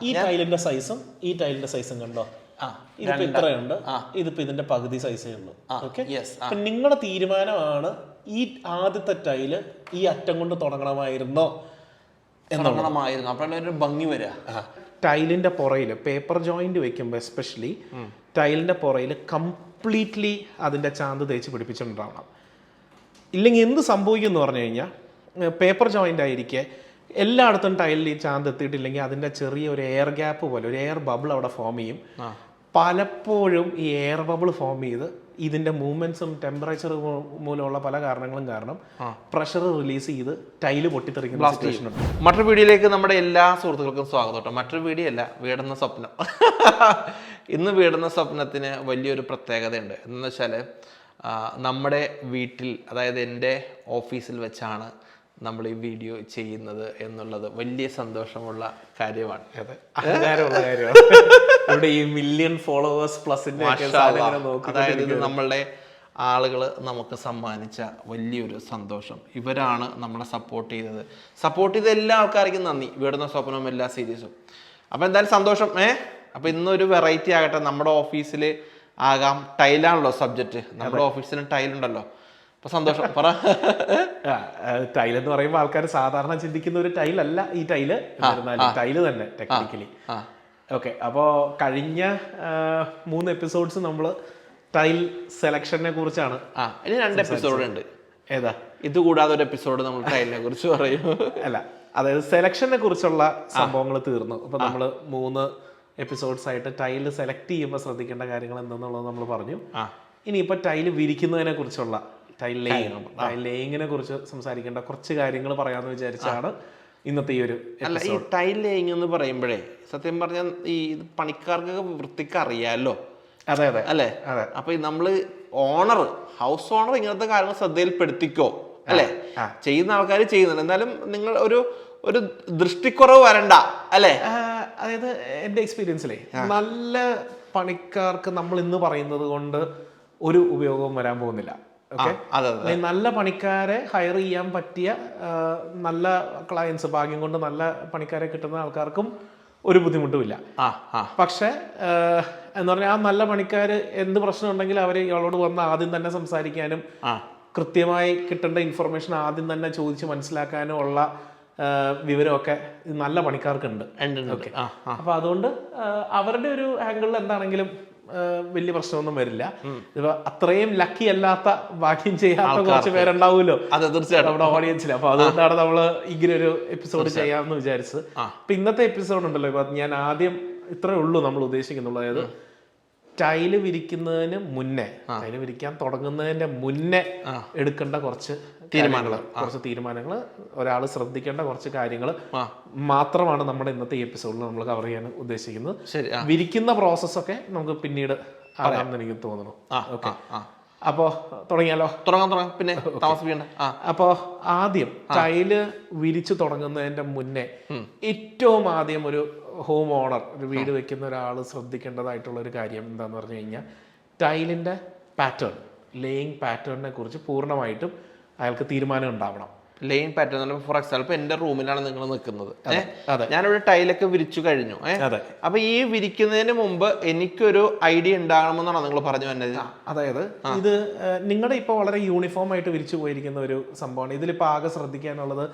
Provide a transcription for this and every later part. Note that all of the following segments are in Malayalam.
ഈ ടൈലിന്റെ സൈസും കണ്ടോ? ഇതിപ്പോ ഇത്രയുണ്ട്, ഇതിപ്പോ ഇതിന്റെ പകുതി സൈസേ ഉള്ളൂ. ഓക്കെ, നിങ്ങളുടെ തീരുമാനമാണ് ഈ ആദ്യത്തെ ടൈല് ഈ അറ്റം കൊണ്ട് തുടങ്ങണമായിരുന്നോ അപ്പോഴൊരു ഭംഗി വരിക. ടൈലിന്റെ പുറയില് പേപ്പർ ജോയിന്റ് വെക്കുമ്പോൾ എസ്പെഷ്യലി ടൈലിന്റെ പുറയില് കംപ്ലീറ്റ്ലി അതിന്റെ ചാന്ത് തേച്ച് പിടിപ്പിച്ചിട്ടുണ്ടാവണം. ഇല്ലെങ്കിൽ എന്ത് സംഭവിക്കും എന്ന് പറഞ്ഞു കഴിഞ്ഞാൽ പേപ്പർ ജോയിന്റ് ആയിരിക്കെ എല്ലായിടത്തും ടൈലിൽ ഈ ചാന്ത് എത്തിയിട്ടില്ലെങ്കിൽ അതിന്റെ ചെറിയ ഒരു എയർ ഗ്യാപ്പ് പോലെ ഒരു എയർ ബബിൾ അവിടെ ഫോം ചെയ്യും. പലപ്പോഴും ഈ എയർ ബബിൾ ഫോം ചെയ്ത് ഇതിന്റെ മൂവ്മെന്റ്സും ടെമ്പറേച്ചർ മൂലമുള്ള പല കാരണങ്ങളും കാരണം പ്രഷർ റിലീസ് ചെയ്ത് ടൈല് പൊട്ടിത്തെറിക്കുന്ന സിറ്റുവേഷൻ ഉണ്ട്. മറ്റൊരു വീഡിയോയിലേക്ക് നമ്മുടെ എല്ലാ സുഹൃത്തുക്കൾക്കും സ്വാഗതം കേട്ടോ. മറ്റൊരു വീഡിയോ അല്ല, വീടുന്ന സ്വപ്നം. ഇന്ന് വീടുന്ന സ്വപ്നത്തിന് വലിയൊരു പ്രത്യേകതയുണ്ട്. എന്ന് വെച്ചാൽ നമ്മുടെ വീട്ടിൽ, അതായത് എൻ്റെ ഓഫീസിൽ വെച്ചാണ് നമ്മൾ ഈ വീഡിയോ ചെയ്യുന്നത് എന്നുള്ളത് വലിയ സന്തോഷമുള്ള കാര്യമാണ്. ഇവിടെ ഈ മില്യൺ ഫോളോവേഴ്സ് പ്ലസിന്റെ അതായത് ഇത് നമ്മളുടെ ആളുകൾ നമുക്ക് സമ്മാനിച്ച വലിയൊരു സന്തോഷം. ഇവരാണ് നമ്മളെ സപ്പോർട്ട് ചെയ്ത എല്ലാ ആൾക്കാർക്കും നന്ദി. വീടുന്ന സ്വപ്നവും എല്ലാ സീരീസും. അപ്പൊ എന്തായാലും സന്തോഷം. അപ്പൊ ഇന്നൊരു വെറൈറ്റി ആകട്ടെ. നമ്മുടെ ഓഫീസിൽ ആകാം, ടൈലാണല്ലോ സബ്ജക്റ്റ്. നമ്മുടെ ഓഫീസിന് ടൈലുണ്ടല്ലോ. അപ്പൊ സന്തോഷം പറ. ടൈൽ എന്ന് പറയുമ്പോൾ ആൾക്കാർ സാധാരണ ചിന്തിക്കുന്ന ഒരു ടൈലല്ല ഈ ടൈല് തന്നെ ടെക്നിക്കലി. ഓക്കെ, അപ്പോൾ കഴിഞ്ഞ 3 എപ്പിസോഡ്സ് നമ്മൾ ടൈൽ സെലക്ഷനെ കുറിച്ചാണ്. ഇനി 2 എപ്പിസോഡ് ഉണ്ട്. ഏതാ? ഇത് കൂടാതെ ഒരു എപ്പിസോഡ് നമ്മൾ ടൈലിനെ കുറിച്ച് പറയും. അല്ല, അതായത് സെലക്ഷനെ കുറിച്ചുള്ള സംഭവങ്ങൾ തീർന്നു. ഇപ്പൊ നമ്മൾ 3 എപ്പിസോഡ്സ് ആയിട്ട് ടൈല് സെലക്ട് ചെയ്യുമ്പോൾ ശ്രദ്ധിക്കേണ്ട കാര്യങ്ങൾ എന്തെന്നുള്ളത് നമ്മൾ പറഞ്ഞു. ഇനിയിപ്പോ ടൈല് വിരിക്കുന്നതിനെ കുറിച്ചുള്ള ടൈൽ ലേയിങ്ങിനെ കുറിച്ച് സംസാരിക്കേണ്ട കുറച്ച് കാര്യങ്ങൾ പറയാമെന്ന് വിചാരിച്ചാണ് ഇന്നത്തെ ഈ ഒരു. അല്ല, ഈ ടൈൽ ലേയിങ് എന്ന് പറയുമ്പോഴേ സത്യം പറഞ്ഞാൽ ഈ പണിക്കാർക്കൊക്കെ വൃത്തിക്ക് അറിയാലോ. അതെ അതെ അല്ലേ? അപ്പൊ നമ്മള് ഹൗസ് ഓണർ ഇങ്ങനത്തെ കാര്യങ്ങൾ ശ്രദ്ധയിൽപ്പെടുത്തിക്കോ അല്ലെ? ചെയ്യുന്ന ആൾക്കാർ ചെയ്യുന്നുണ്ട്. എന്നാലും നിങ്ങൾ ഒരു ദൃഷ്ടിക്കുറവ് വരണ്ട അല്ലെ? അതായത് എന്റെ എക്സ്പീരിയൻസിലേ നല്ല പണിക്കാർക്ക് നമ്മൾ ഇന്ന് പറയുന്നത് കൊണ്ട് ഒരു ഉപയോഗവും വരാൻ പോകുന്നില്ല. നല്ല പണിക്കാരെ ഹയർ ചെയ്യാൻ പറ്റിയ നല്ല ക്ലയൻസ്, ഭാഗ്യം കൊണ്ട് നല്ല പണിക്കാരെ കിട്ടുന്ന ആൾക്കാർക്കും ഒരു ബുദ്ധിമുട്ടുമില്ല. പക്ഷെ എന്ന് പറഞ്ഞാൽ ആ നല്ല പണിക്കാര് എന്ത് പ്രശ്നം ഉണ്ടെങ്കിലും അവര് ഇയാളോട് വന്ന് ആദ്യം തന്നെ സംസാരിക്കാനും കൃത്യമായി കിട്ടേണ്ട ഇൻഫർമേഷൻ ആദ്യം തന്നെ ചോദിച്ച് മനസ്സിലാക്കാനും ഉള്ള വിവരമൊക്കെ നല്ല പണിക്കാർക്കുണ്ട്. അപ്പൊ അതുകൊണ്ട് അവരുടെ ഒരു ആംഗിളിൽ എന്താണെങ്കിലും വലിയ പ്രശ്നമൊന്നും വരില്ല. ഇപ്പൊ അത്രയും ലക്കി അല്ലാത്ത ഭാഗ്യം ചെയ്യാത്ത കുറച്ച് പേരുണ്ടാവുമല്ലോ നമ്മുടെ ഓഡിയൻസിൽ. അപ്പൊ അതുകൊണ്ടാണ് നമ്മള് ഇങ്ങനെ ഒരു എപ്പിസോഡ് ചെയ്യാമെന്ന് വിചാരിച്ചത്. അപ്പൊ ഇന്നത്തെ എപ്പിസോഡ് ഉണ്ടല്ലോ, ഇപ്പൊ ഞാൻ ആദ്യം ഇത്രേ ഉള്ളൂ നമ്മൾ ഉദ്ദേശിക്കുന്നുള്ളൂ. അതായത് ടൈല് വിരിക്കുന്നതിന് മുന്നേ, ടൈല് വിരിക്കാൻ തുടങ്ങുന്നതിന്റെ മുന്നേ എടുക്കേണ്ട കുറച്ച് തീരുമാനങ്ങൾ, ഒരാൾ ശ്രദ്ധിക്കേണ്ട കുറച്ച് കാര്യങ്ങൾ മാത്രമാണ് നമ്മുടെ ഇന്നത്തെ ഈ എപ്പിസോഡിൽ നമ്മൾ കവർ ചെയ്യാൻ ഉദ്ദേശിക്കുന്നത്. വിരിക്കുന്ന പ്രോസസ്സൊക്കെ നമുക്ക് പിന്നീട് അറിയാമെന്ന് എനിക്ക് തോന്നുന്നു. ഓക്കെ, അപ്പോ തുടങ്ങിയാലോ? തുടങ്ങാം. പിന്നെ താമസിപ്പിക്കണ്ട. അപ്പോ ആദ്യം ടൈല് വിരിച്ചു തുടങ്ങുന്നതിന്റെ മുന്നേ ഏറ്റവും ആദ്യം ഒരു ഹോം ഓണർ, ഒരു വീട് വെക്കുന്ന ഒരാൾ ശ്രദ്ധിക്കേണ്ടതായിട്ടുള്ള ഒരു കാര്യം എന്താന്ന് പറഞ്ഞു കഴിഞ്ഞാൽ ടൈലിന്റെ പാറ്റേൺ, ലേയിങ് പാറ്റേണിനെ കുറിച്ച് പൂർണ്ണമായിട്ടും അയാൾക്ക് തീരുമാനം ഉണ്ടാവണം. ലെയിൻ പാറ്റേൺ, ഫോർ എക്സാമ്പിൾ എന്റെ റൂമിലാണ് നിങ്ങൾ നിൽക്കുന്നത്. ഞാനിവിടെ ടൈലൊക്കെ വിരിച്ചു കഴിഞ്ഞു. അപ്പൊ ഈ വിരിക്കുന്നതിന് മുമ്പ് എനിക്കൊരു ഐഡിയ ഉണ്ടാകണമെന്നാണ് നിങ്ങൾ പറഞ്ഞു വന്നത്. അതായത് ഇത് നിങ്ങളുടെ ഇപ്പൊ വളരെ യൂണിഫോം ആയിട്ട് വിരിച്ചു പോയിരിക്കുന്ന ഒരു സംഭവമാണ്. ഇതിലിപ്പോ ആകെ ശ്രദ്ധിക്കാനുള്ളത്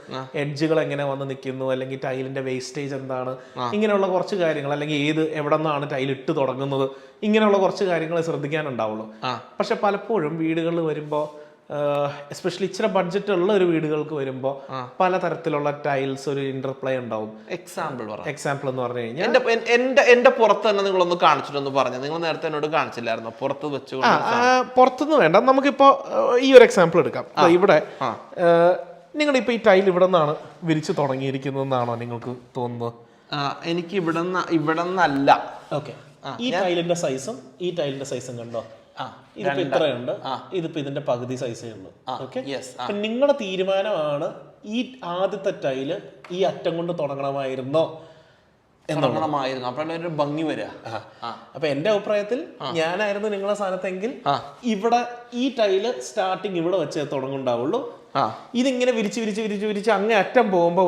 എഡ്ജുകൾ എങ്ങനെ വന്ന് നിൽക്കുന്നു, അല്ലെങ്കിൽ ടൈലിന്റെ വേസ്റ്റേജ് എന്താണ്, ഇങ്ങനെയുള്ള കുറച്ച് കാര്യങ്ങൾ, അല്ലെങ്കിൽ എവിടെ നിന്നാണ് ടൈൽ ഇട്ട് തുടങ്ങുന്നത്, ഇങ്ങനെയുള്ള കുറച്ച് കാര്യങ്ങൾ ശ്രദ്ധിക്കാനുണ്ടാവുള്ളൂ. പക്ഷെ പലപ്പോഴും വീടുകളിൽ വരുമ്പോ, എസ്പെഷ്യലി ഇച്ചിരി ബഡ്ജറ്റ് ഉള്ള ഒരു വീടുകൾക്ക് വരുമ്പോൾ പലതരത്തിലുള്ള ടൈൽസ് ഒരു ഇന്റർപ്ലേ ഉണ്ടാവും. എക്സാമ്പിൾ എന്ന് പറഞ്ഞു കഴിഞ്ഞാൽ എന്റെ പുറത്ത് തന്നെ നിങ്ങളൊന്ന് കാണിച്ചിട്ടൊന്ന് പറഞ്ഞു. നിങ്ങൾ നേരത്തെ എന്നോട് കാണിച്ചില്ലായിരുന്നു പുറത്ത് വെച്ചു? പുറത്തുനിന്ന് വേണ്ട, നമുക്കിപ്പോ ഈ ഒരു എക്സാമ്പിൾ എടുക്കാം. ഇവിടെ നിങ്ങളിപ്പോ ഈ ടൈൽ ഇവിടെ നിന്നാണ് വിരിച്ചു തുടങ്ങിയിരിക്കുന്നതെന്നാണോ നിങ്ങൾക്ക് തോന്നുന്നത്? എനിക്ക് ഇവിടെ നിന്നല്ല. ഓക്കെ, ഈ ടൈലിന്റെ സൈസും കണ്ടോ? ഇതിപ്പോ ഇത്രയുണ്ട്, ഇതിപ്പോ ഇതിന്റെ പകുതി സൈസേ ഉള്ളൂ. ഓക്കെ, നിങ്ങളുടെ തീരുമാനമാണ് ഈ ആദ്യത്തെ ടൈല് ഈ അറ്റം കൊണ്ട് തുടങ്ങണമായിരുന്നോ അപ്പോഴൊരു ഭംഗി വരിക. അപ്പൊ എന്റെ അഭിപ്രായത്തിൽ ഞാനായിരുന്നു നിങ്ങളുടെ സ്ഥാനത്തെങ്കിൽ ഇവിടെ ഈ ടൈല് സ്റ്റാർട്ടിങ് ഇവിടെ വെച്ചേ തുടങ്ങുണ്ടാവുള്ളൂ. ഇതിങ്ങനെ വിരിച്ച് അങ്ങേ അറ്റം പോകുമ്പോ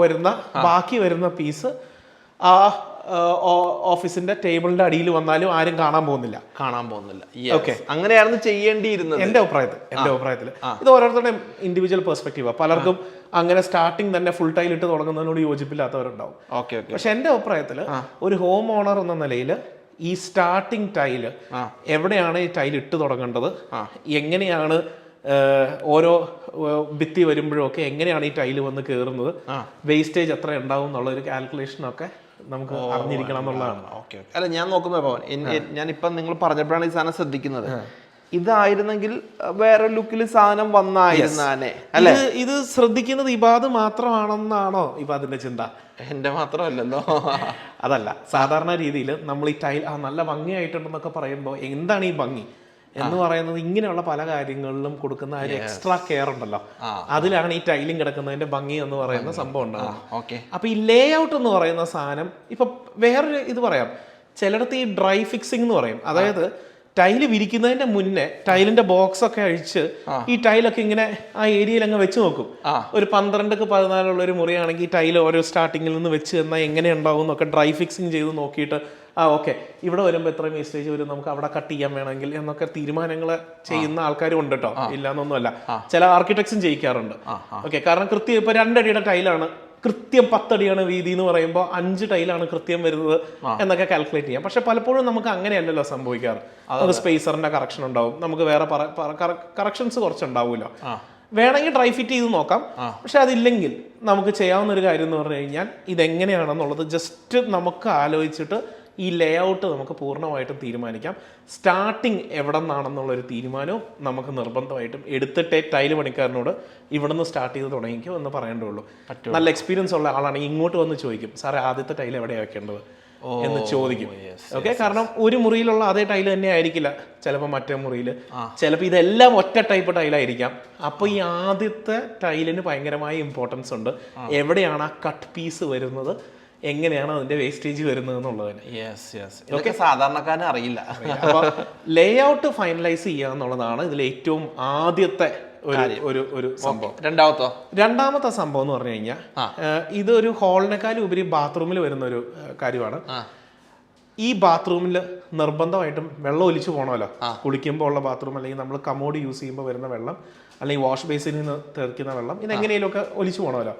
ബാക്കി വരുന്ന പീസ് ആ ഓഫീസിന്റെ ടേബിളിന്റെ അടിയിൽ വന്നാലും ആരും കാണാൻ പോകുന്നില്ല. ഓക്കെ, അങ്ങനെയായിരുന്നു ചെയ്യേണ്ടിയിരുന്നത് എന്റെ അഭിപ്രായത്തിൽ. ഇത് ഓരോരുത്തരുടെയും ഇൻഡിവിജ്വൽ പെർസ്പെക്റ്റീവാ. പലർക്കും അങ്ങനെ സ്റ്റാർട്ടിങ് തന്നെ ഫുൾ ടൈൽ ഇട്ട് തുടങ്ങുന്നതിനോട് യോജിപ്പില്ലാത്തവരുണ്ടാവും. പക്ഷെ എന്റെ അഭിപ്രായത്തിൽ ഒരു ഹോം ഓണർ എന്ന നിലയിൽ ഈ സ്റ്റാർട്ടിങ് ടൈല് എവിടെയാണ് ഈ ടൈൽ ഇട്ട് തുടങ്ങേണ്ടത്, എങ്ങനെയാണ് ഓരോ ഭിത്തി വരുമ്പോഴും ഒക്കെ എങ്ങനെയാണ് ഈ ടൈല് വന്ന് കയറുന്നത്, വേസ്റ്റേജ് എത്ര ഉണ്ടാവും എന്നുള്ള ഒരു കാൽക്കുലേഷനൊക്കെ നമുക്ക് അറിഞ്ഞിരിക്കണം എന്നുള്ളതാണ്. അല്ല, ഞാൻ നോക്കുമ്പോ ഞാനിപ്പം നിങ്ങൾ പറഞ്ഞപ്പോഴാണ് ഈ സാധനം ശ്രദ്ധിക്കുന്നത്. ഇതായിരുന്നെങ്കിൽ വേറെ ലുക്കിൽ സാധനം വന്നായിരുന്നാനെ. അല്ലെ, ഇത് ശ്രദ്ധിക്കുന്നത് ഇബാദ് മാത്രമാണെന്നാണോ ഇബാദിന്റെ ചിന്ത? എന്റെ മാത്രമല്ലല്ലോ. അതല്ല, സാധാരണ രീതിയിൽ നമ്മൾ ഈ ടൈൽ നല്ല ഭംഗിയായിട്ടുണ്ടെന്നൊക്കെ പറയുമ്പോൾ എന്താണ് ഈ ഭംഗി എന്ന് പറയുന്നത്? ഇങ്ങനെയുള്ള പല കാര്യങ്ങളിലും കൊടുക്കുന്ന ഒരു എക്സ്ട്രാ കെയർ ഉണ്ടല്ലോ, അതിലാണ് ഈ ടൈലിംഗ് കിടക്കുന്നതിന്റെ ഭംഗി എന്ന് പറയുന്ന സംഭവം ഉണ്ടാകും. അപ്പൊ ഈ ലേ ഔട്ട് എന്ന് പറയുന്ന സാധനം, ഇപ്പൊ വേറൊരു ഇത് പറയാം, ചിലയിടത്ത് ഈ ഡ്രൈ ഫിക്സിംഗ് എന്ന് പറയും. അതായത് ടൈല് വിരിക്കുന്നതിന്റെ മുന്നേ ടൈലിന്റെ ബോക്സ് ഒക്കെ അഴിച്ച് ഈ ടൈലൊക്കെ ഇങ്ങനെ ആ ഏരിയയിൽ അങ്ങ് വെച്ച് നോക്കും. ഒരു 12-14 ഒരു മുറിയാണെങ്കിൽ ടൈൽ ഓരോ സ്റ്റാർട്ടിങ്ങിൽ നിന്ന് വെച്ച് തന്നാൽ എങ്ങനെ ഉണ്ടാവും എന്നൊക്കെ ഡ്രൈ ഫിക്സിങ് ചെയ്ത് നോക്കിയിട്ട് ഓക്കെ ഇവിടെ വരുമ്പോൾ എത്ര വേസ്റ്റേജ് വരും, നമുക്ക് അവിടെ കട്ട് ചെയ്യാൻ വേണമെങ്കിൽ എന്നൊക്കെ തീരുമാനങ്ങൾ ചെയ്യുന്ന ആൾക്കാരും ഉണ്ട് കേട്ടോ, ഇല്ലാന്നൊന്നുമല്ല. ചില ആർക്കിടെക്ട്സും ചെയ്യിക്കാറുണ്ട്. ഓക്കെ, കാരണം കൃത്യം ഇപ്പൊ 2 അടിയുടെ ടൈലാണ്, കൃത്യം 10 അടിയാണ് വീതി എന്ന് പറയുമ്പോൾ 5 ടൈലാണ് കൃത്യം വരുന്നത് എന്നൊക്കെ കാൽക്കുലേറ്റ് ചെയ്യാം. പക്ഷെ പലപ്പോഴും നമുക്ക് അങ്ങനെയല്ലല്ലോ സംഭവിക്കാറ്. അത് സ്പേസറിന്റെ കറക്ഷൻ ഉണ്ടാവും, നമുക്ക് വേറെ കറക്ഷൻസ് കുറച്ചുണ്ടാവുമല്ലോ. വേണമെങ്കിൽ ഡ്രൈ ഫിറ്റ് ചെയ്ത് നോക്കാം. പക്ഷെ അതില്ലെങ്കിൽ നമുക്ക് ചെയ്യാവുന്ന ഒരു കാര്യം എന്ന് പറഞ്ഞു കഴിഞ്ഞാൽ ഇതെങ്ങനെയാണെന്നുള്ളത് ജസ്റ്റ് നമുക്ക് ആലോചിച്ചിട്ട് ഈ ലേ ഔട്ട് നമുക്ക് പൂർണ്ണമായിട്ടും തീരുമാനിക്കാം. സ്റ്റാർട്ടിങ് എവിടെ നിന്നാണെന്നുള്ളൊരു തീരുമാനവും നമുക്ക് നിർബന്ധമായിട്ടും എടുത്തിട്ടേ ടൈല് പണിക്കാരനോട് ഇവിടെ നിന്ന് സ്റ്റാർട്ട് ചെയ്ത് തുടങ്ങിക്കോ എന്ന് പറയേണ്ടുള്ളൂ. നല്ല എക്സ്പീരിയൻസ് ഉള്ള ആളാണെങ്കിൽ ഇങ്ങോട്ട് വന്ന് ചോദിക്കും, സാറേ ആദ്യത്തെ ടൈൽ എവിടെയാണ് വെക്കേണ്ടത് എന്ന് ചോദിക്കും. ഓക്കെ, കാരണം ഒരു മുറിയിലുള്ള അതേ ടൈല് തന്നെ ആയിരിക്കില്ല ചിലപ്പോൾ മറ്റേ മുറിയിൽ, ചിലപ്പോൾ ഇതെല്ലാം ഒറ്റ ടൈപ്പ് ടൈലായിരിക്കാം. അപ്പൊ ഈ ആദ്യത്തെ ടൈലിന് ഭയങ്കരമായ ഇമ്പോർട്ടൻസ് ഉണ്ട്. എവിടെയാണ് ആ കട്ട് പീസ് വരുന്നത്, എങ്ങനെയാണ് അതിന്റെ വേസ്റ്റേജ് വരുന്നത് എന്നുള്ളതിന് ഇതൊക്കെ സാധാരണക്കാരന് അറിയില്ല. അപ്പൊ ലേ ഔട്ട് ഫൈനലൈസ് ചെയ്യുക എന്നുള്ളതാണ് ഇതിൽ ഏറ്റവും ആദ്യത്തെ ഒരു സംഭവം. രണ്ടാമത്തെ സംഭവം എന്ന് പറഞ്ഞു കഴിഞ്ഞാൽ ഇതൊരു ഹാളിനേക്കാളും ഉപരി ബാത്റൂമിൽ വരുന്ന ഒരു കാര്യമാണ്. ഈ ബാത്റൂമിൽ നിർബന്ധമായിട്ടും വെള്ളം ഒലിച്ചു പോകണമല്ലോ. കുളിക്കുമ്പോൾ ഉള്ള ബാത്റൂം, അല്ലെങ്കിൽ നമ്മൾ കമോഡ് യൂസ് ചെയ്യുമ്പോൾ വരുന്ന വെള്ളം, അല്ലെങ്കിൽ വാഷ് ബേസിനിൽ നിന്ന് തെറിക്കുന്ന വെള്ളം, ഇതെങ്ങനെയൊക്കെ ഒലിച്ചു പോകണമല്ലോ.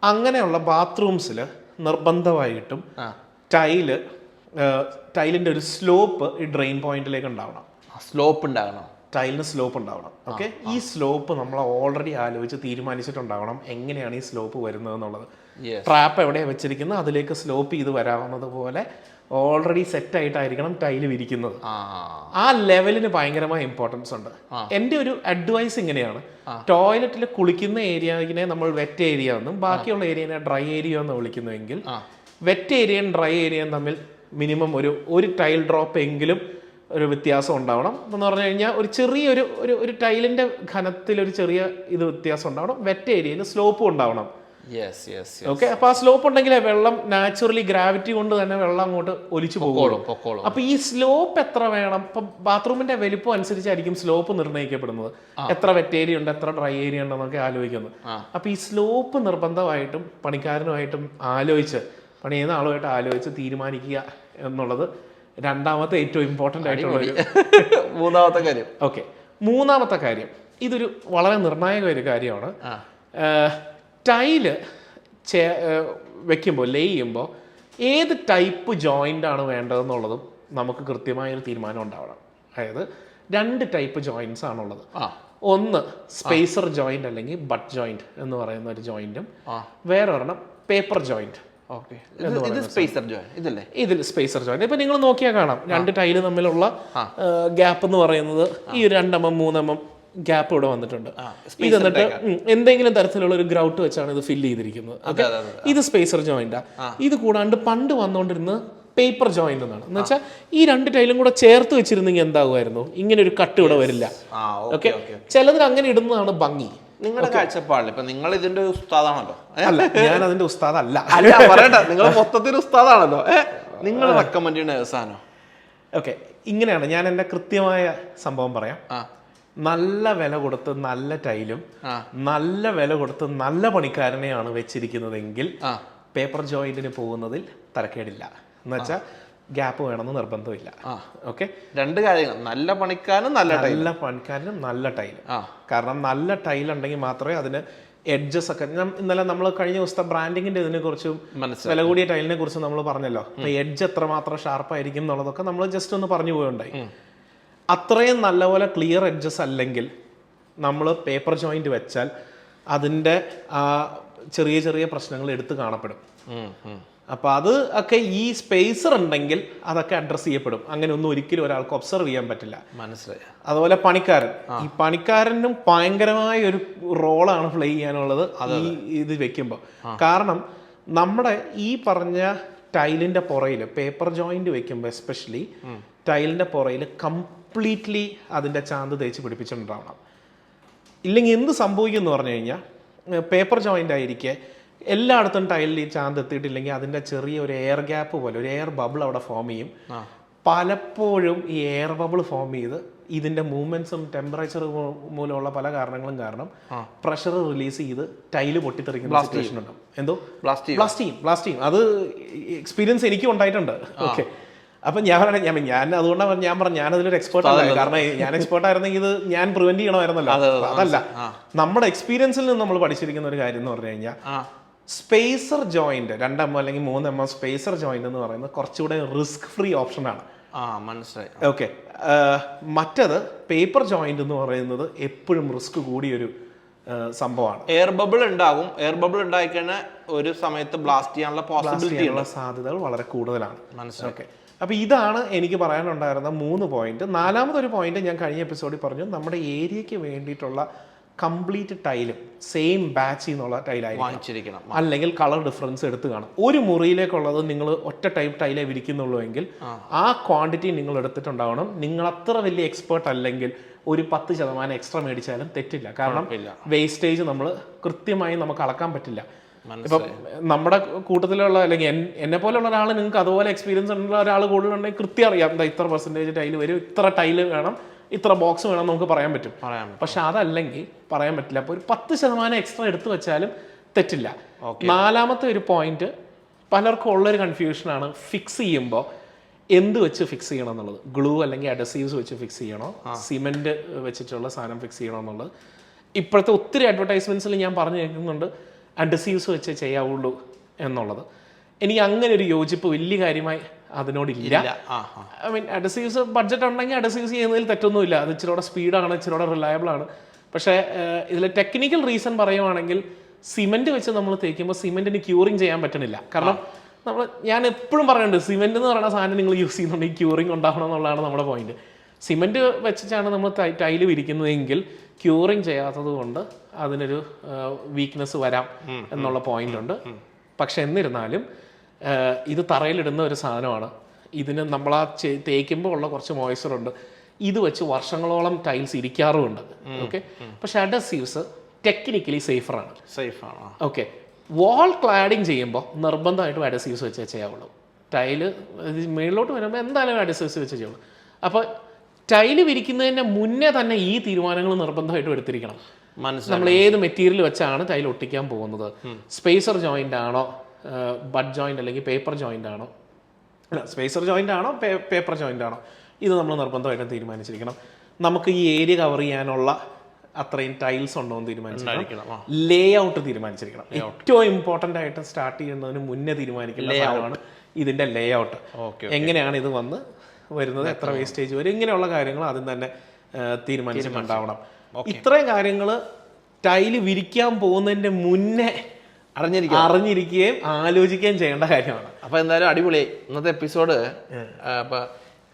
അങ്ങനെയുള്ള ബാത്റൂംസിൽ നിർബന്ധമായിട്ടും ടൈലിന്റെ ഒരു സ്ലോപ്പ് ഈ ഡ്രെയിൻ പോയിന്റിലേക്ക് ഉണ്ടാവണം. ടൈലിന് സ്ലോപ്പ് ഉണ്ടാവണം. ഓക്കെ, ഈ സ്ലോപ്പ് നമ്മൾ ഓൾറെഡി ആലോചിച്ച് തീരുമാനിച്ചിട്ടുണ്ടാവണം എങ്ങനെയാണ് ഈ സ്ലോപ്പ് വരുന്നത് എന്നുള്ളത്. ട്രാപ്പ് എവിടെയാണ് വെച്ചിരിക്കുന്നത് അതിലേക്ക് സ്ലോപ്പ് ചെയ്ത് വരാവുന്നത് പോലെ ഓൾറെഡി സെറ്റ് ആയിട്ടായിരിക്കണം ടൈല് വിരിക്കുന്നത്. ആ ലെവലിന് ഭയങ്കരമായ ഇമ്പോർട്ടൻസ് ഉണ്ട്. എൻ്റെ ഒരു അഡ്വൈസ് ഇങ്ങനെയാണ്, ടോയ്ലറ്റിൽ കുളിക്കുന്ന ഏരിയനെ നമ്മൾ വെറ്റ് ഏരിയ എന്നും ബാക്കിയുള്ള ഏരിയനെ ഡ്രൈ ഏരിയ എന്ന് വിളിക്കുന്നുവെങ്കിൽ വെറ്റ് ഏരിയയും ഡ്രൈ ഏരിയയും തമ്മിൽ മിനിമം ഒരു ടൈൽ ഡ്രോപ്പ് എങ്കിലും ഒരു വ്യത്യാസം ഉണ്ടാവണം. എന്ന് പറഞ്ഞു കഴിഞ്ഞാൽ ഒരു ചെറിയൊരു ഒരു ടൈലിന്റെ ഘനത്തിൽ ഒരു ചെറിയ ഇത് വ്യത്യാസം ഉണ്ടാവണം. വെറ്റ് ഏരിയയിൽ സ്ലോപ്പും ഉണ്ടാവണം. ഓക്കെ, അപ്പൊ ആ സ്ലോപ്പ് ഉണ്ടെങ്കിൽ വെള്ളം നാച്ചുറലി ഗ്രാവിറ്റി കൊണ്ട് തന്നെ വെള്ളം അങ്ങോട്ട് ഒലിച്ചു പോകുള്ളൂ. അപ്പൊ ഈ സ്ലോപ്പ് എത്ര വേണം, ഇപ്പൊ ബാത്റൂമിന്റെ വലിപ്പം അനുസരിച്ചായിരിക്കും സ്ലോപ്പ് നിർണ്ണയിക്കപ്പെടുന്നത്. എത്ര വെറ്റ് ഏരിയ ഉണ്ട്, എത്ര ഡ്രൈ ഏരിയ ഉണ്ടെന്നൊക്കെ ആലോചിക്കുന്നത്. അപ്പൊ ഈ സ്ലോപ്പ് നിർബന്ധമായിട്ടും പണിക്കാരനുമായിട്ടും ആലോചിച്ച്, പണി ചെയ്യുന്ന ആളുമായിട്ട് ആലോചിച്ച് തീരുമാനിക്കുക എന്നുള്ളത് രണ്ടാമത്തെ ഏറ്റവും ഇമ്പോർട്ടൻ്റ് ആയിട്ടുള്ള മൂന്നാമത്തെ കാര്യം. ഓക്കെ, മൂന്നാമത്തെ കാര്യം ഇതൊരു വളരെ നിർണായക ഒരു കാര്യമാണ്. ടൈല് വെക്കുമ്പോൾ ലേ ചെയ്യുമ്പോൾ ഏത് ടൈപ്പ് ജോയിൻ്റ് ആണ് വേണ്ടതെന്നുള്ളതും നമുക്ക് കൃത്യമായൊരു തീരുമാനം ഉണ്ടാവണം. അതായത് 2 ടൈപ്പ് ജോയിൻറ്റ്സ് ആണുള്ളത്. ഒന്ന് സ്പേസർ ജോയിന്റ് അല്ലെങ്കിൽ ബട്ട് ജോയിന്റ് എന്ന് പറയുന്ന ഒരു ജോയിന്റും, വേറെ ഒരെണ്ണം പേപ്പർ ജോയിന്റ്. ഇതിൽ സ്പേസർ ജോയിന്റ്. ഇപ്പൊ നിങ്ങൾ നോക്കിയാൽ കാണാം 2 ടൈല് തമ്മിലുള്ള ഗ്യാപ്പ് എന്ന് പറയുന്നത് ഈ 2 mm 3 mm ഗ്യാപ്പ് ഇവിടെ വന്നിട്ടുണ്ട്. ഇത് എന്നിട്ട് എന്തെങ്കിലും തരത്തിലുള്ള ഒരു ഗ്രൗട്ട് വെച്ചാണ് ഇത് ഫില്ല് ചെയ്തിരിക്കുന്നത്. ഇത് സ്പേസർ ജോയിന്റാ. ഇത് കൂടാണ്ട് പണ്ട് വന്നുകൊണ്ടിരുന്ന പേപ്പർ ജോയിന്റ് എന്നാണ്. എന്ന് വെച്ചാൽ ഈ 2 ടൈലും കൂടെ ചേർത്ത് വെച്ചിരുന്നെങ്കിൽ എന്താകുമായിരുന്നു, ഇങ്ങനെ ഒരു കട്ട് ഇവിടെ വരില്ല. ഓക്കെ, ചിലതിൽ അങ്ങനെ ഇടുന്നതാണ് ഭംഗി. നിങ്ങളുടെ കാഴ്ചപ്പാടിൽ ഇപ്പൊ നിങ്ങൾ ഇതിന്റെ ഉസ്താദാണല്ലോ. അല്ല, ഞാൻ അതിന്റെ ഉസ്താദല്ല. പറയട്ടെ, നിങ്ങൾ മൊത്തത്തിൽ ഉസ്താദാണല്ലോ. നിങ്ങൾ റെക്കമെൻഡ് ചെയ്യുന്ന സാധനം. ഓക്കെ, ഇങ്ങനെയാണ് ഞാൻ എൻ്റെ കൃത്യമായ സംഭവം പറയാം. നല്ല വില കൊടുത്ത് നല്ല ടൈലും നല്ല വില കൊടുത്ത് നല്ല പണിക്കാരനെയാണ് വെച്ചിരിക്കുന്നതെങ്കിൽ പേപ്പർ ജോയിന്റിന് പോകുന്നതിൽ തരക്കേടില്ല. എന്ന് വെച്ചാൽ ഗ്യാപ്പ് വേണമെന്ന് നിർബന്ധമില്ല. ഓക്കെ, രണ്ട് കാര്യങ്ങൾ, നല്ല പണിക്കാരനും നല്ല ടൈൽ. കാരണം നല്ല ടൈൽ ഉണ്ടെങ്കിൽ മാത്രമേ അതിന് എഡ്ജസ് ഒക്കെ, ഇന്നലെ നമ്മൾ കഴിഞ്ഞ ദിവസത്തെ ബ്രാൻഡിങ്ങിന്റെ ഇതിനെ കുറിച്ചും വില കൂടിയ ടൈലിനെ കുറിച്ച് നമ്മൾ പറഞ്ഞല്ലോ. അപ്പൊ എഡ്ജ് എത്രമാത്രം ഷാർപ്പായിരിക്കും എന്നുള്ളതൊക്കെ നമ്മൾ ജസ്റ്റ് ഒന്ന് പറഞ്ഞു പോയുണ്ടായി. അത്രയും നല്ലപോലെ ക്ലിയർ എഡ്ജസ് അല്ലെങ്കിൽ നമ്മൾ പേപ്പർ ജോയിന്റ് വെച്ചാൽ അതിൻ്റെ ആ ചെറിയ ചെറിയ പ്രശ്നങ്ങൾ എടുത്ത് കാണപ്പെടും. അപ്പൊ അത് ഒക്കെ ഈ സ്പേസർ ഉണ്ടെങ്കിൽ അതൊക്കെ അഡ്രസ് ചെയ്യപ്പെടും. അങ്ങനെ ഒന്നും ഒരിക്കലും ഒരാൾക്ക് ഒബ്സർവ് ചെയ്യാൻ പറ്റില്ല. മനസ്സിലായി. അതുപോലെ ഈ പണിക്കാരനും ഭയങ്കരമായ ഒരു റോളാണ് പ്ലേ ചെയ്യാനുള്ളത് ഈ ഇത് വെക്കുമ്പോൾ. കാരണം നമ്മുടെ ഈ പറഞ്ഞ ടൈലിന്റെ പുറയിൽ പേപ്പർ ജോയിന്റ് വെക്കുമ്പോൾ എസ്പെഷ്യലി ടൈലിന്റെ പുറയിൽ കംപ്ലീറ്റ്ലി അതിന്റെ ചാന്ത് തേച്ച് പിടിപ്പിച്ചിട്ടുണ്ടാവണം. ഇല്ലെങ്കിൽ എന്ത് സംഭവിക്കും എന്ന് പറഞ്ഞു കഴിഞ്ഞാൽ പേപ്പർ ജോയിന്റ് ആയിരിക്കെ എല്ലായിടത്തും ടൈലിൽ ഈ ചാന്ത് എത്തിയിട്ടില്ലെങ്കിൽ അതിൻ്റെ ചെറിയ ഒരു എയർ ഗ്യാപ്പ് പോലെ ഒരു എയർ ബബിൾ അവിടെ ഫോം ചെയ്യും. പലപ്പോഴും ഈ എയർ ബബിൾ ഫോം ചെയ്ത് ഇതിൻ്റെ മൂവ്മെന്റ്സും ടെമ്പറേച്ചർ മൂലമുള്ള പല കാരണങ്ങളും കാരണം പ്രഷർ റിലീസ് ചെയ്ത് ടൈല് പൊട്ടിത്തെറിക്കുന്ന സിറ്റുവേഷൻ ഉണ്ടാവും. എന്തോ ബ്ലാസ്റ്റ് ചെയ്യും. അത് എക്സ്പീരിയൻസ് എനിക്കും ഉണ്ടായിട്ടുണ്ട്. ഓക്കെ, അപ്പൊ ഞാൻ അതുകൊണ്ടാണ് ഞാൻ പറഞ്ഞു ഞാനതിലൊരു എക്സ്പേർട്ട് അല്ല. കാരണം ഞാൻ എക്സ്പേർട്ട് ആയിരുന്നെങ്കിൽ ഇത് ഞാൻ പ്രിവെന്റ് ചെയ്യണമായിരുന്നല്ലോ. അതല്ല, നമ്മുടെ എക്സ്പീരിയൻസിൽ നിന്ന് നമ്മൾ പഠിച്ചിരിക്കുന്ന ഒരു കാര്യം എന്ന് പറഞ്ഞു കഴിഞ്ഞാൽ സ്പേസർ ജോയിന്റ് 2 mm അല്ലെങ്കിൽ 3 mm സ്പേസർ ജോയിന്റ് എന്ന് പറയുന്നത് കുറച്ചുകൂടെ റിസ്ക് ഫ്രീ ഓപ്ഷനാണ്. മനസ്സിലായി. ഓക്കെ, മറ്റത് പേപ്പർ ജോയിന്റ് എന്ന് പറയുന്നത് എപ്പോഴും റിസ്ക് കൂടിയൊരു സംഭവമാണ്. എയർ ബബിൾ ഉണ്ടാകും. എയർ ബബിൾ ഉണ്ടായിക്കഴിഞ്ഞാൽ ഒരു സമയത്ത് ബ്ലാസ്റ്റ് ചെയ്യാനുള്ള സാധ്യതകൾ വളരെ കൂടുതലാണ്. ഓക്കെ, അപ്പൊ ഇതാണ് എനിക്ക് പറയാനുണ്ടായിരുന്ന 3 പോയിന്റ്. 4ാമതൊരു പോയിന്റ് ഞാൻ കഴിഞ്ഞ എപ്പിസോഡിൽ പറഞ്ഞു, നമ്മുടെ ഏരിയക്ക് വേണ്ടിയിട്ടുള്ള കംപ്ലീറ്റ് ടൈലും സെയിം ബാച്ച് എന്നുള്ള ടൈലായിരിക്കണം, അല്ലെങ്കിൽ കളർ ഡിഫറൻസ് എടുത്ത് കാണും. ഒരു മുറിയിലേക്കുള്ളത് നിങ്ങൾ ഒറ്റ ടൈപ്പ് ടൈലേ വിരിക്കുന്നുള്ളൂ എങ്കിൽ ആ ക്വാണ്ടിറ്റി നിങ്ങൾ എടുത്തിട്ടുണ്ടാവണം. നിങ്ങൾ അത്ര വലിയ എക്സ്പേർട്ട് അല്ലെങ്കിൽ ഒരു 10% എക്സ്ട്രാ മേടിച്ചാലും തെറ്റില്ല. കാരണം വേസ്റ്റേജ് നമ്മൾ കൃത്യമായി നമുക്ക് അളക്കാൻ പറ്റില്ല. ഇപ്പം നമ്മുടെ കൂട്ടത്തിലുള്ള അല്ലെങ്കിൽ എന്നെ പോലെയുള്ള ഒരാൾ, നിങ്ങൾക്ക് അതുപോലെ എക്സ്പീരിയൻസ് ഉള്ള ഒരാൾ കൂടുതലുണ്ടെങ്കിൽ കൃത്യം അറിയാം എന്താ ഇത്ര പെർസെൻറ്റേജ് ടൈല് വരും, ഇത്ര ടൈല് വേണം, ഇത്ര ബോക്സ് വേണം, നമുക്ക് പറയാൻ പറ്റും. പക്ഷെ അതല്ലെങ്കിൽ പറയാൻ പറ്റില്ല. അപ്പോൾ ഒരു 10% എക്സ്ട്രാ എടുത്തു വെച്ചാലും തെറ്റില്ല. 4ാമത്തെ ഒരു പോയിന്റ് പലർക്കും ഉള്ളൊരു കൺഫ്യൂഷനാണ്, ഫിക്സ് ചെയ്യുമ്പോൾ എന്ത് വെച്ച് ഫിക്സ് ചെയ്യണം എന്നുള്ളത്. ഗ്ലൂ അല്ലെങ്കിൽ അഡസീവ്സ് വെച്ച് ഫിക്സ് ചെയ്യണോ, സിമെന്റ് വെച്ചിട്ടുള്ള സാധനം ഫിക്സ് ചെയ്യണോ എന്നുള്ളത്. ഇപ്പോഴത്തെ ഒത്തിരി അഡ്വർടൈസ്മെന്റ്സിൽ ഞാൻ പറഞ്ഞു കേൾക്കുന്നുണ്ട് അഡസീവ്സ് വെച്ച് ചെയ്യാവുള്ളൂ എന്നുള്ളത്. എനിക്ക് അങ്ങനെ ഒരു യോജിപ്പ് വലിയ കാര്യമായി അതിനോടില്ല. ഐ മീൻ അഡസീവ്സ് ബഡ്ജറ്റ് ഉണ്ടെങ്കിൽ അഡസീവ്സ് ചെയ്യുന്നതിൽ തെറ്റൊന്നുമില്ല. അത് ഇച്ചിരി സ്പീഡാണ്, ഇച്ചിരി റിലയബിൾ ആണ്. പക്ഷേ ഇതിൽ ടെക്നിക്കൽ റീസൺ പറയുവാണെങ്കിൽ സിമെന്റ് വെച്ച് നമ്മൾ തേക്കുമ്പോൾ സിമെന്റിന് ക്യൂറിങ് ചെയ്യാൻ പറ്റണില്ല. കാരണം ഞാൻ എപ്പോഴും പറയുന്നുണ്ട്, സിമെന്റ് എന്ന് പറയുന്ന സാധനം നിങ്ങൾ യൂസ് ചെയ്യുന്നുണ്ടെങ്കിൽ ക്യൂറിങ് ഉണ്ടാവണം എന്നുള്ളതാണ് നമ്മുടെ പോയിന്റ്. സിമെന്റ് വെച്ചിട്ടാണ് നമ്മൾ ടൈല് വിരിക്കുന്നതെങ്കിൽ ക്യൂറിങ് ചെയ്യാത്തത് കൊണ്ട് അതിനൊരു വീക്ക്നെസ് വരാം എന്നുള്ള പോയിന്റ് ഉണ്ട്. പക്ഷെ എന്നിരുന്നാലും ഇത് തറയിലിടുന്ന ഒരു സാധനമാണ്. ഇതിന് നമ്മൾ ആ തേക്കുമ്പോൾ ഉള്ള കുറച്ച് മോയ്സ്ചർ ഉണ്ട്. ഇത് വെച്ച് വർഷങ്ങളോളം ടൈൽസ് ഇരിക്കാറുമുണ്ട്. ഓക്കെ, പക്ഷെ അഡസീവ്സ് ടെക്നിക്കലി സേഫറാണ്. ഓക്കെ, വാൾ ക്ലാഡിങ് ചെയ്യുമ്പോൾ നിർബന്ധമായിട്ടും അഡസീവ്സ് വെച്ചേ ചെയ്യാവുള്ളൂ. ടൈല് മേളിലോട്ട് വരുമ്പോൾ എന്തായാലും അഡസീവ്സ് വെച്ച് ചെയ്യുള്ളൂ. അപ്പോൾ ടൈല് വിരിക്കുന്നതിന് മുന്നേ തന്നെ ഈ തീരുമാനങ്ങൾ നിർബന്ധമായിട്ടും എടുത്തിരിക്കണം. നമ്മൾ ഏത് മെറ്റീരിയൽ വെച്ചാണ് ടൈൽ ഒട്ടിക്കാൻ പോകുന്നത്, സ്പേസർ ജോയിന്റ് ആണോ, ബഡ് ജോയിന്റ് അല്ലെങ്കിൽ പേപ്പർ ജോയിന്റ് ആണോ, സ്പേസർ ജോയിന്റ് ആണോ പേപ്പർ ജോയിന്റ് ആണോ, ഇത് നമ്മൾ നിർബന്ധമായിട്ടും തീരുമാനിച്ചിരിക്കണം. നമുക്ക് ഈ ഏരിയ കവർ ചെയ്യാനുള്ള അത്രയും ടൈൽസ് ഉണ്ടോ എന്ന് തീരുമാനിച്ചിരിക്കണം. ലേ ഔട്ട് തീരുമാനിച്ചിരിക്കണം. ഏറ്റവും ഇമ്പോർട്ടൻ്റ് ആയിട്ട് സ്റ്റാർട്ട് ചെയ്യുന്നതിന് മുന്നേ തീരുമാനിക്കുന്ന കാര്യമാണ് ഇതിന്റെ ലേ ഔട്ട്. എങ്ങനെയാണ് ഇത് വന്ന് വരുന്നത്, എത്ര വേസ്റ്റേജ് വരും, ഇങ്ങനെയുള്ള കാര്യങ്ങൾ ആദ്യം തന്നെ തീരുമാനിച്ചിട്ടുണ്ടാവണം. ഇത്രയും കാര്യങ്ങൾ ടൈല് വിരിക്കാൻ പോകുന്നതിന്റെ മുന്നേ അറിഞ്ഞിരിക്കുകയും ആലോചിക്കുകയും ചെയ്യേണ്ട കാര്യമാണ്. അപ്പൊ എന്തായാലും അടിപൊളിയായി ഇന്നത്തെ എപ്പിസോഡ്. അപ്പൊ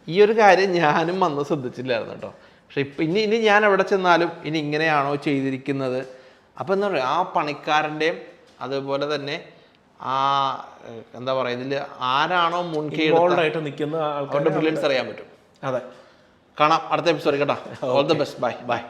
ഈ ഒരു കാര്യം ഞാനും വന്ന് ശ്രദ്ധിച്ചില്ലായിരുന്നു കേട്ടോ. പക്ഷെ ഇനി ഞാൻ എവിടെ ചെന്നാലും ഇനി ഇങ്ങനെയാണോ ചെയ്തിരിക്കുന്നത്. അപ്പൊ എന്താ പറയുക, ആ പണിക്കാരൻ്റെയും അതുപോലെ തന്നെ ആ എന്താ പറയുക, ഇതിൽ ആരാണോ മുൻകൈയായിട്ട് നിൽക്കുന്ന ആൾക്കാരുടെ ബ്രില്യൻസ് അറിയാൻ പറ്റും. അതെ, കാണാം അടുത്ത എപ്പിസോഡ് കേട്ടോ. All the best. ബൈ.